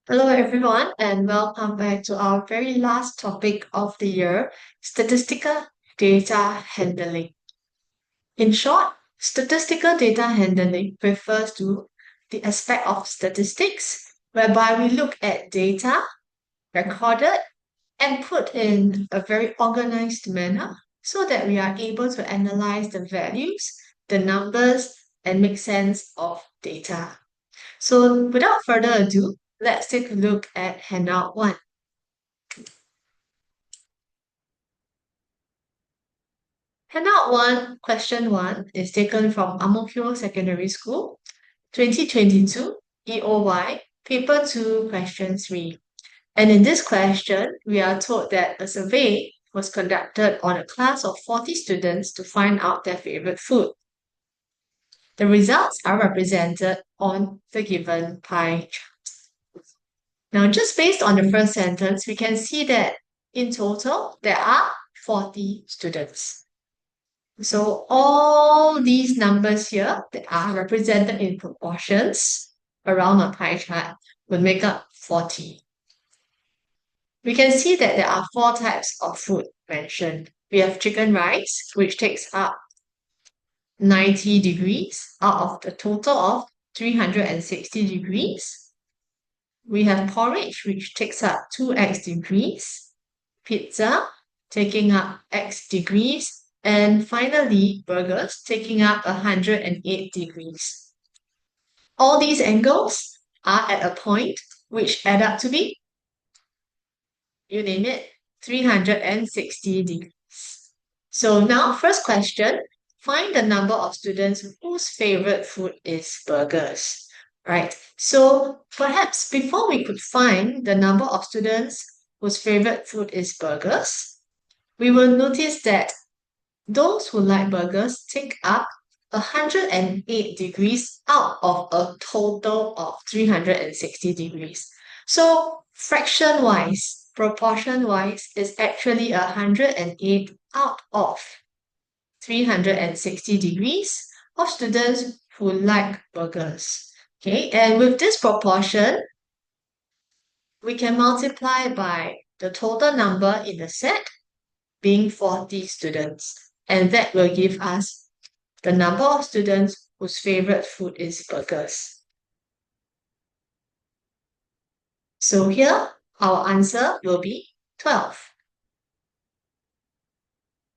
Hello, everyone, and welcome back to our very last topic of the year, statistical data handling. In short, statistical data handling refers to the aspect of statistics whereby we look at data recorded and put in a very organized manner so that we are able to analyze the values, the numbers, and make sense of data. So, without further ado, let's take a look at Handout 1. Handout 1, question 1 is taken from Ang Mo Kio Secondary School, 2022, EOY, paper 2, question 3. And in this question, we are told that a survey was conducted on a class of 40 students to find out their favorite food. The results are represented on the given pie chart. Now, just based on the first sentence, we can see that in total, there are 40 students. So all these numbers here that are represented in proportions around a pie chart will make up 40. We can see that there are four types of food mentioned. We have chicken rice, which takes up 90 degrees out of the total of 360 degrees. We have porridge, which takes up 2x degrees. Pizza, taking up x degrees. And finally, burgers, taking up 108 degrees. All these angles are at a point which add up to be, you name it, 360 degrees. So now, first question, find the number of students whose favorite food is burgers, right? So perhaps before we could find the number of students whose favorite food is burgers, we will notice that those who like burgers take up 108 degrees out of a total of 360 degrees. So fraction-wise, proportion-wise, is actually 108 out of 360 degrees of students who like burgers. Okay, and with this proportion, we can multiply by the total number in the set being 40 students. And that will give us the number of students whose favorite food is burgers. So here, our answer will be 12.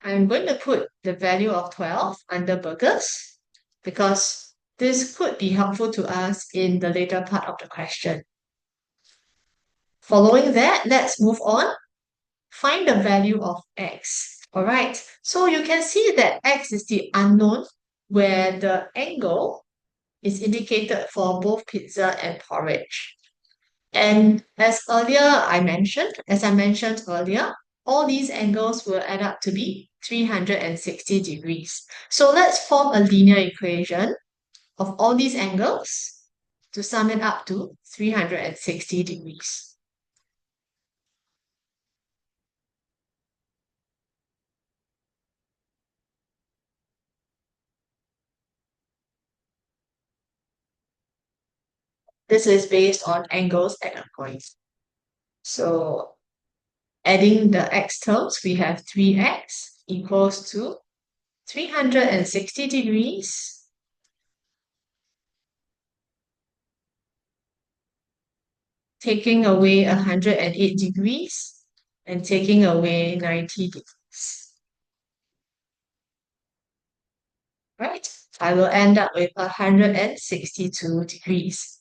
I'm going to put the value of 12 under burgers because this could be helpful to us in the later part of the question. Following that, let's move on. Find the value of x. All right, so you can see that x is the unknown where the angle is indicated for both pizza and porridge. And as I mentioned earlier, all these angles will add up to be 360 degrees. So let's form a linear equation of all these angles to sum it up to 360 degrees. This is based on angles at a point. So adding the x terms, we have 3x equals to 360 degrees taking away 108 degrees and taking away 90 degrees. Right? I will end up with 162 degrees.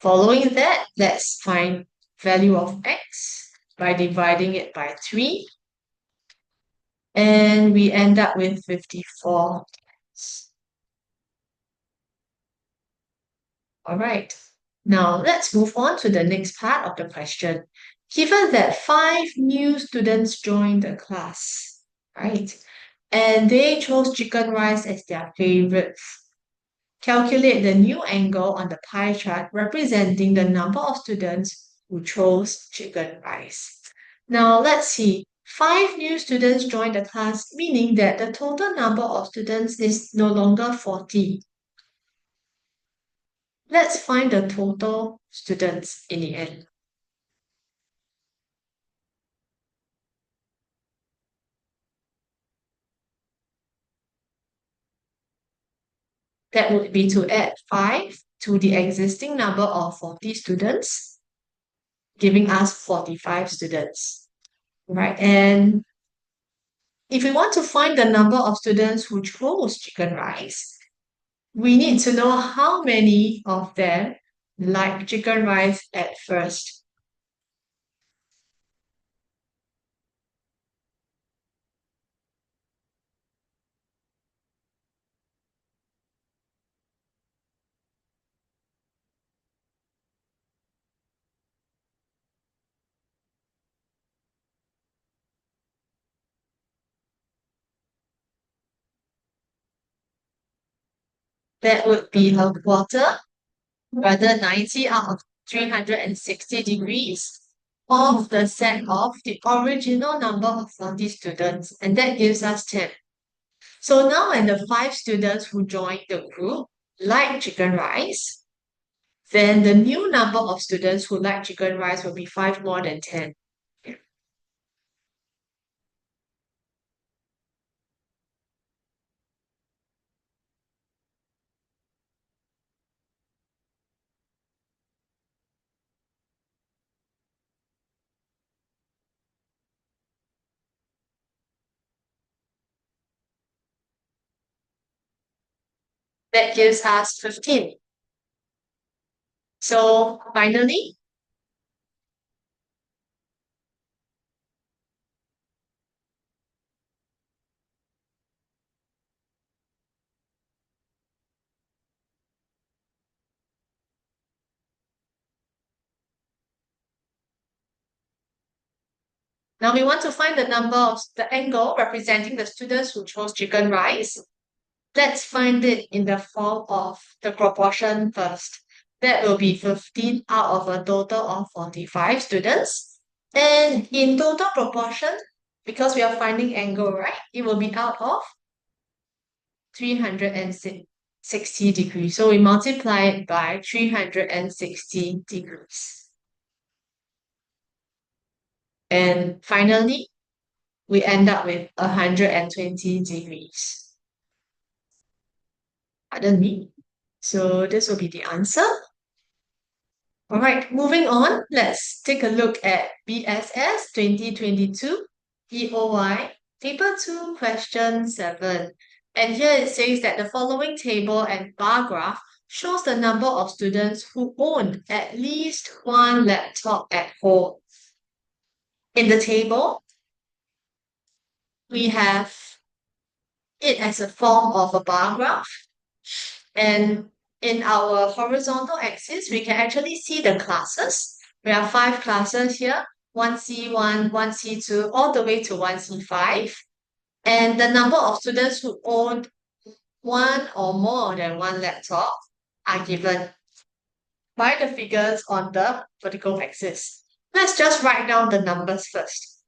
Following that, let's find value of x by dividing it by 3. And we end up with 54. All right. Now let's move on to the next part of the question. Given that 5 new students joined the class, right? And they chose chicken rice as their favorite. Calculate the new angle on the pie chart representing the number of students who chose chicken rice. Now let's see. 5 new students joined the class, meaning that the total number of students is no longer 40. Let's find the total students in the end. That would be to add 5 to the existing number of 40 students, giving us 45 students, right? And if we want to find the number of students who chose chicken rice, we need to know how many of them like chicken rice at first. That would be a quarter, rather 90 out of 360 degrees of the set of the original number of 40 students, and that gives us 10. So now when the 5 students who joined the group like chicken rice, then the new number of students who like chicken rice will be 5 more than 10. That gives us 15. So finally, now we want to find the number of the angle representing the students who chose chicken rice. Let's find it in the form of the proportion first. That will be 15 out of a total of 45 students. And in total proportion, because we are finding angle, right? It will be out of 360 degrees. So we multiply it by 360 degrees. And finally, we end up with 120 degrees. Pardon me. So this will be the answer. All right, moving on, let's take a look at BSS 2022 EOY Paper 2 Question 7. And here it says that the following table and bar graph shows the number of students who own at least one laptop at home. In the table, we have it as a form of a bar graph. And in our horizontal axis, we can actually see the classes. We have 5 classes here, 1C1, 1C2, all the way to 1C5. And the number of students who own one or more than one laptop are given by the figures on the vertical axis. Let's just write down the numbers first.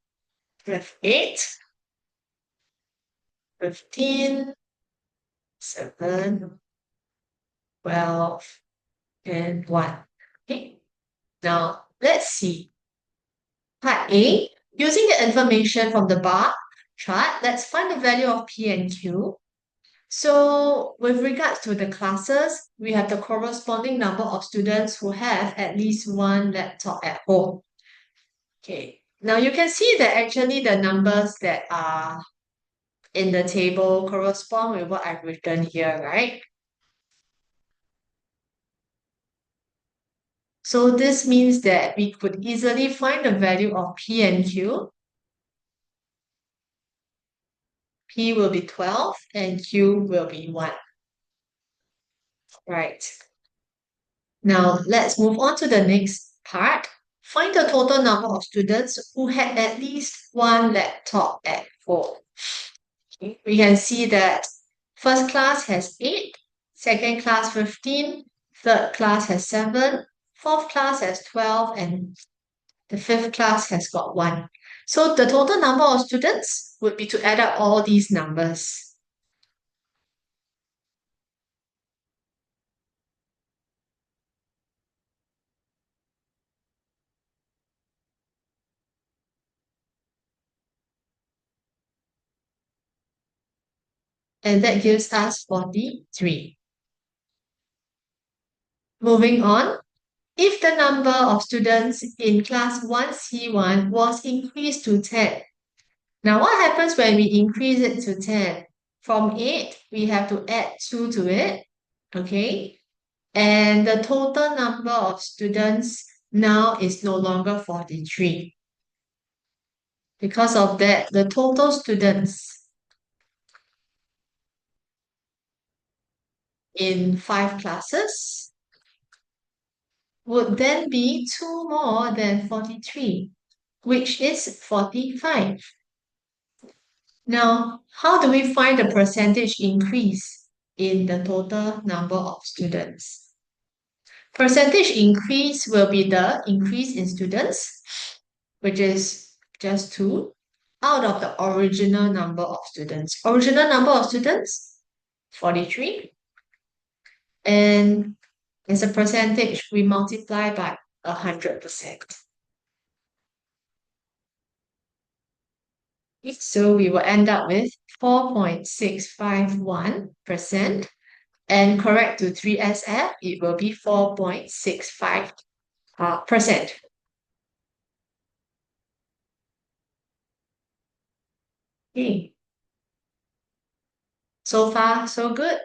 We have 8, 15, 7, 12, and 1. Okay. Now, let's see. Part A, using the information from the bar chart, let's find the value of P and Q. So, with regards to the classes, we have the corresponding number of students who have at least one laptop at home. Okay, now you can see that actually the numbers that are in the table correspond with what I've written here, right? So this means that we could easily find the value of P and Q. P will be 12 and Q will be 1. Right. Now let's move on to the next part. Find the total number of students who had at least one laptop at home. Okay. We can see that first class has 8, second class 15, third class has 7, fourth class has 12, and the fifth class has got 1. So the total number of students would be to add up all these numbers. and that gives us 43. Moving on, if the number of students in class 1C1 was increased to 10, now what happens when we increase it to 10? From 8, we have to add 2 to it, okay? And the total number of students now is no longer 43. Because of that, the total students in 5 classes would then be 2 more than 43, which is 45. Now, how do we find the percentage increase in the total number of students? Percentage increase will be the increase in students, which is just 2, out of the original number of students. Original number of students, 43. And as a percentage, we multiply by 100%. So we will end up with 4.651%. And correct to 3SF, it will be 4.65%. Okay. So far, so good.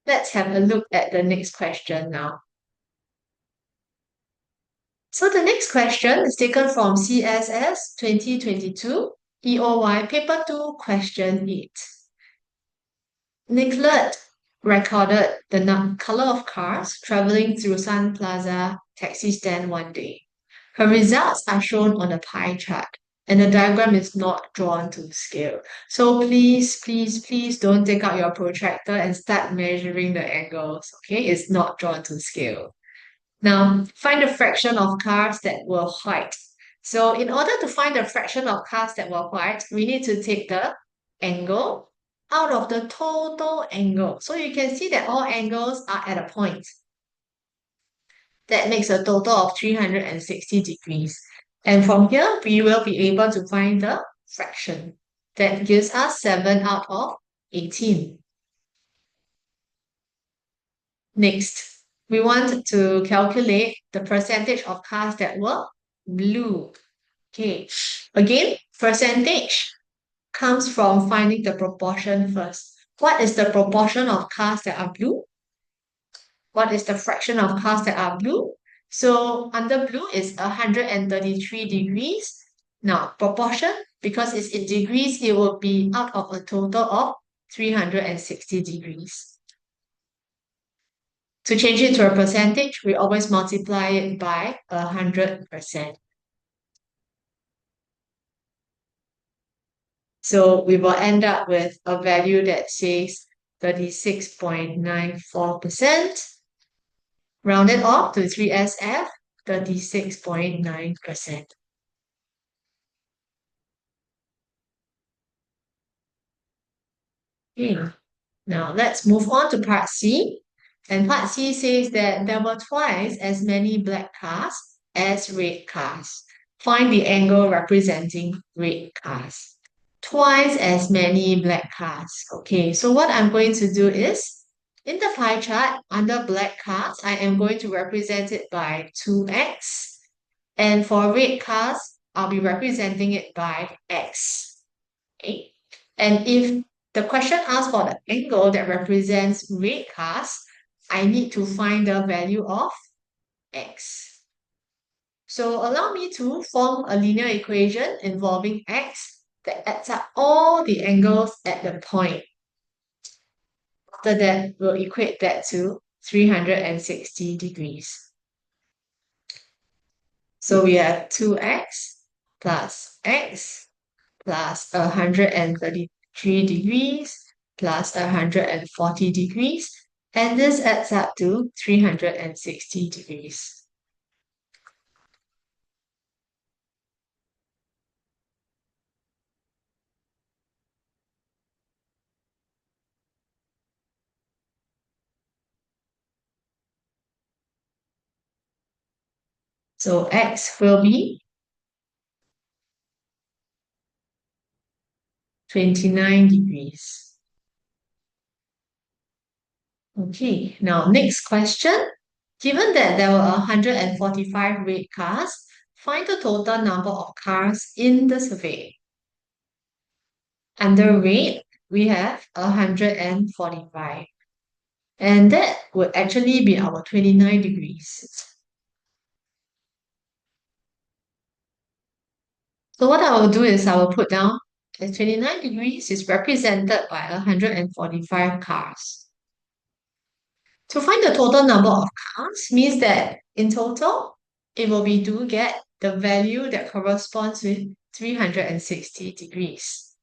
Let's have a look at the next question now. So the next question is taken from CSS 2022, EOY Paper 2, Question 8. Nicolette recorded the color of cars traveling through Sun Plaza taxi stand one day. Her results are shown on a pie chart, and the diagram is not drawn to scale. So please, please, please don't take out your protractor and start measuring the angles, okay? It's not drawn to scale. Now, find the fraction of cars that were white. So in order to find the fraction of cars that were white, we need to take the angle out of the total angle. So you can see that all angles are at a point. That makes a total of 360 degrees. And from here, we will be able to find the fraction. That gives us 7 out of 18. Next, we want to calculate the percentage of cars that were blue. Okay, again, percentage comes from finding the proportion first. What is the proportion of cars that are blue? What is the fraction of cars that are blue? So under blue is 133 degrees. Now, proportion, because it's in degrees, it will be out of a total of 360 degrees. To change it to a percentage, we always multiply it by 100%. So we will end up with a value that says 36.94%. Rounded off to 3SF, 36.9%. Okay. Now let's move on to part C. And part C says that there were twice as many black cars as red cars. Find the angle representing red cars. Twice as many black cars. Okay, so what I'm going to do is, in the pie chart, under black cars, I am going to represent it by 2x. And for red cars, I'll be representing it by x. Okay, and if the question asks for the angle that represents red cars, I need to find the value of x. So allow me to form a linear equation involving x that adds up all the angles at the point. After that, we'll equate that to 360 degrees. So we have 2x plus x plus 133 degrees plus 140 degrees, and this adds up to 360 degrees. So x will be 29 degrees. Okay, now next question. Given that there were 145 red cars, find the total number of cars in the survey. Under red, we have 145. And that would actually be our 29 degrees. So what I will do is I will put down that 29 degrees is represented by 145 cars. To find the total number of cars means that in total, it will be to get the value that corresponds with 360 degrees.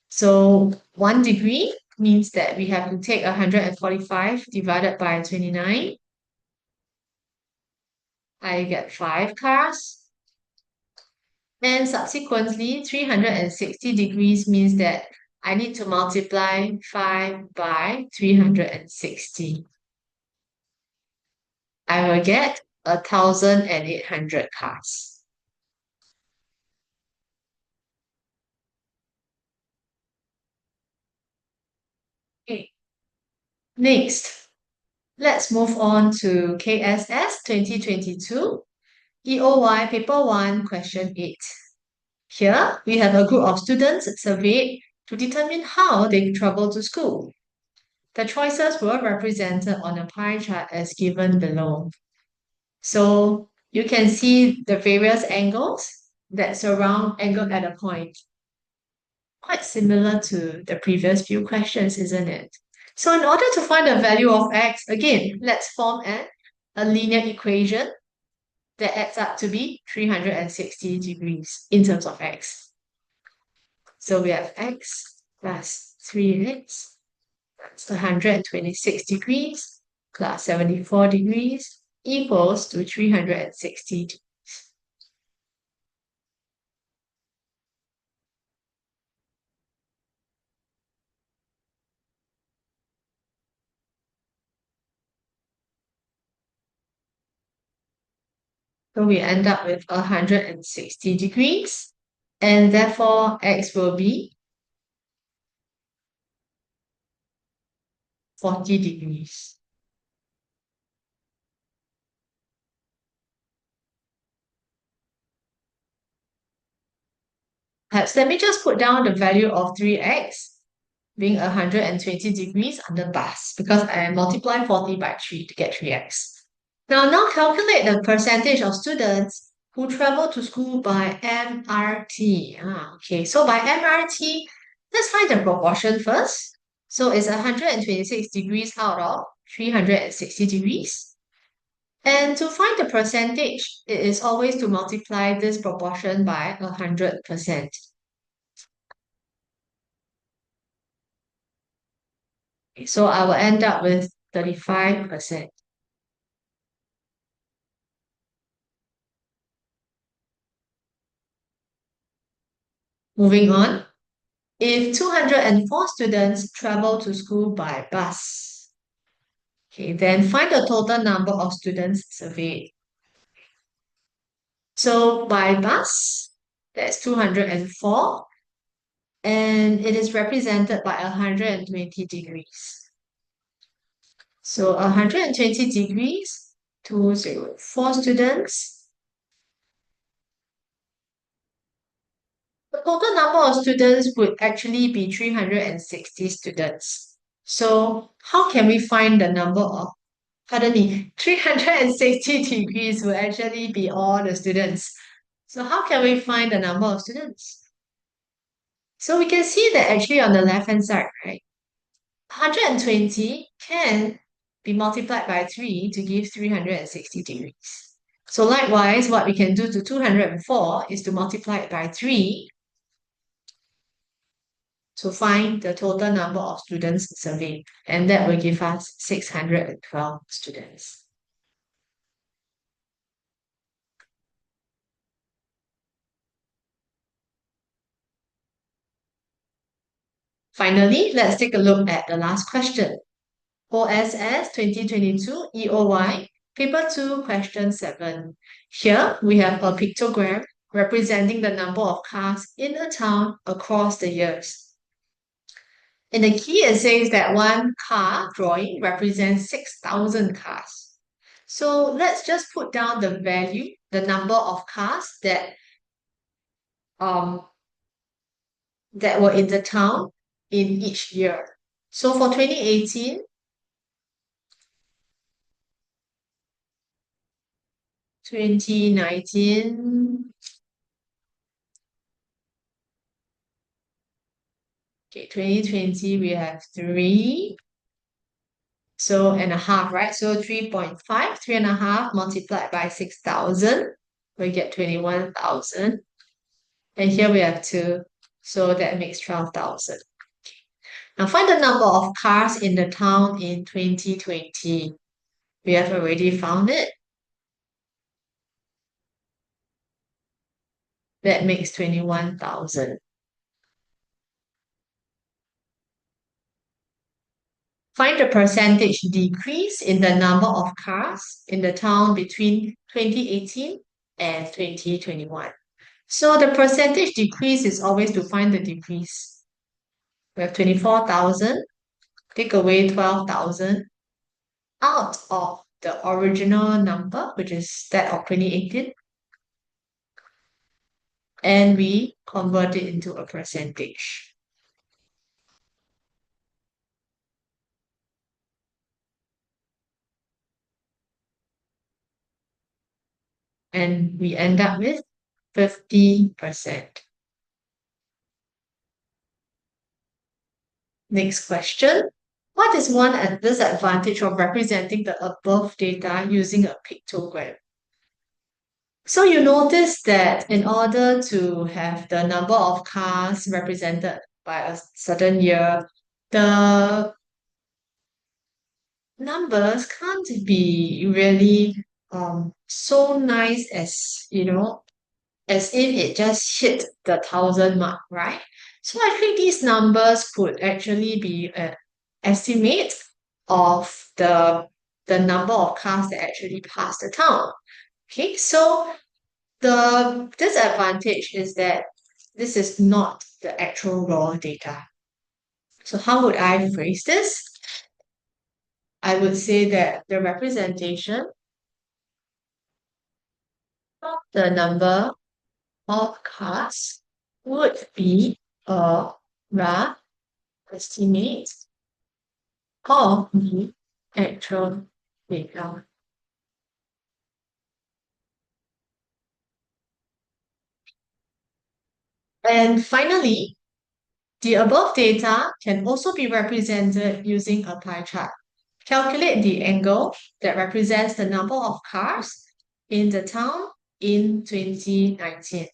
So 1 degree means that we have to take 145 divided by 29. I get 5 cars. And subsequently, 360 degrees means that I need to multiply 5 by 360. I will get 1,800 cars. Okay. Next, let's move on to KSS 2022, EOY Paper 1, Question 8. Here, we have a group of students surveyed to determine how they travel to school. The choices were represented on a pie chart as given below. So you can see the various angles that surround angle at a point. Quite similar to the previous few questions, isn't it? So in order to find the value of x, again, let's form a linear equation that adds up to be 360 degrees in terms of x. So we have x plus 3x plus 126 degrees plus 74 degrees equals to 360 degrees. So we end up with 160 degrees, and therefore x will be 40 degrees. Perhaps let me just put down the value of 3x being 120 degrees under bus because I multiply 40 by 3 to get 3x. Now calculate the percentage of students who travel to school by MRT. Okay, so by MRT, let's find the proportion first. So it's 126 degrees out of 360 degrees. And to find the percentage, it is always to multiply this proportion by 100%. So I will end up with 35%. Moving on, if 204 students travel to school by bus, okay, then find the total number of students surveyed. So by bus, that's 204, and it is represented by 120 degrees. So 120 degrees, 204 students. The total number of students would actually be 360 students. So how can we find the number of, pardon me, 360 degrees will actually be all the students. So how can we find the number of students? So we can see that actually on the left-hand side, right? 120 can be multiplied by 3 to give 360 degrees. So likewise, what we can do to 204 is to multiply it by 3 to find the total number of students surveyed, and that will give us 612 students. Finally, let's take a look at the last question. OSS 2022 EOY, Paper 2, Question 7. Here, we have a pictogram representing the number of cars in a town across the years. In the key, it says that one car drawing represents 6,000 cars. So let's just put down the value, the number of cars um, that were in the town in each year. So for 2018, 2019, okay, 2020, we have three. So, and a half, right? So 3.5, 3.5 multiplied by 6,000, we get 21,000. And here we have two. So that makes 12,000. Now find the number of cars in the town in 2020. We have already found it. That makes 21,000. Find the percentage decrease in the number of cars in the town between 2018 and 2021. So the percentage decrease is always to find the decrease. We have 24,000, take away 12,000 out of the original number, which is that of 2018, and we convert it into a percentage. And we end up with 50%. Next question. What is one disadvantage of representing the above data using a pictogram? So you notice that in order to have the number of cars represented by a certain year, the numbers can't be really so nice as as if it just hit the 1,000 mark, right? So I think these numbers could actually be an estimate of the number of cars that actually pass the town. Okay, so the disadvantage is that this is not the actual raw data. So how would I phrase this? I would say that the representation of the number of cars would be a rough estimate of the actual data. And finally, the above data can also be represented using a pie chart. Calculate the angle that represents the number of cars in the town in 2019.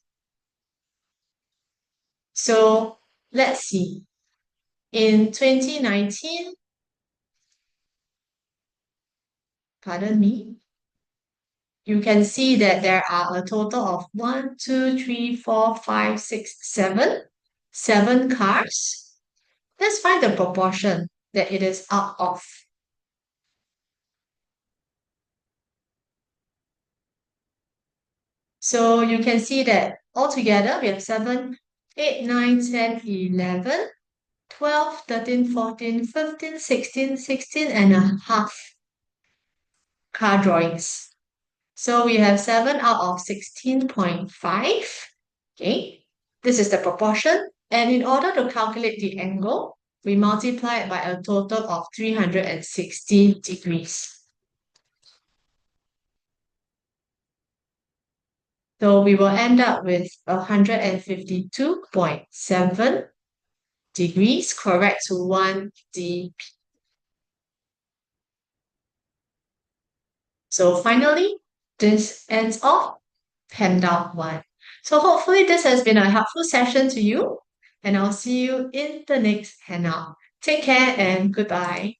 So let's see. In 2019, pardon me, you can see that there are a total of 7 cars. Let's find the proportion that it is out of. So you can see that altogether we have 7, 8, 9, 10, 11, 12, 13, 14, 15, 16, 16.5 car drawings. So we have 7 out of 16.5. Okay, this is the proportion. And in order to calculate the angle, we multiply it by a total of 360 degrees. So we will end up with 152.7 degrees, correct to 1 dp. So finally, this ends off Handout 1. So hopefully this has been a helpful session to you, and I'll see you in the next handout. Take care and goodbye.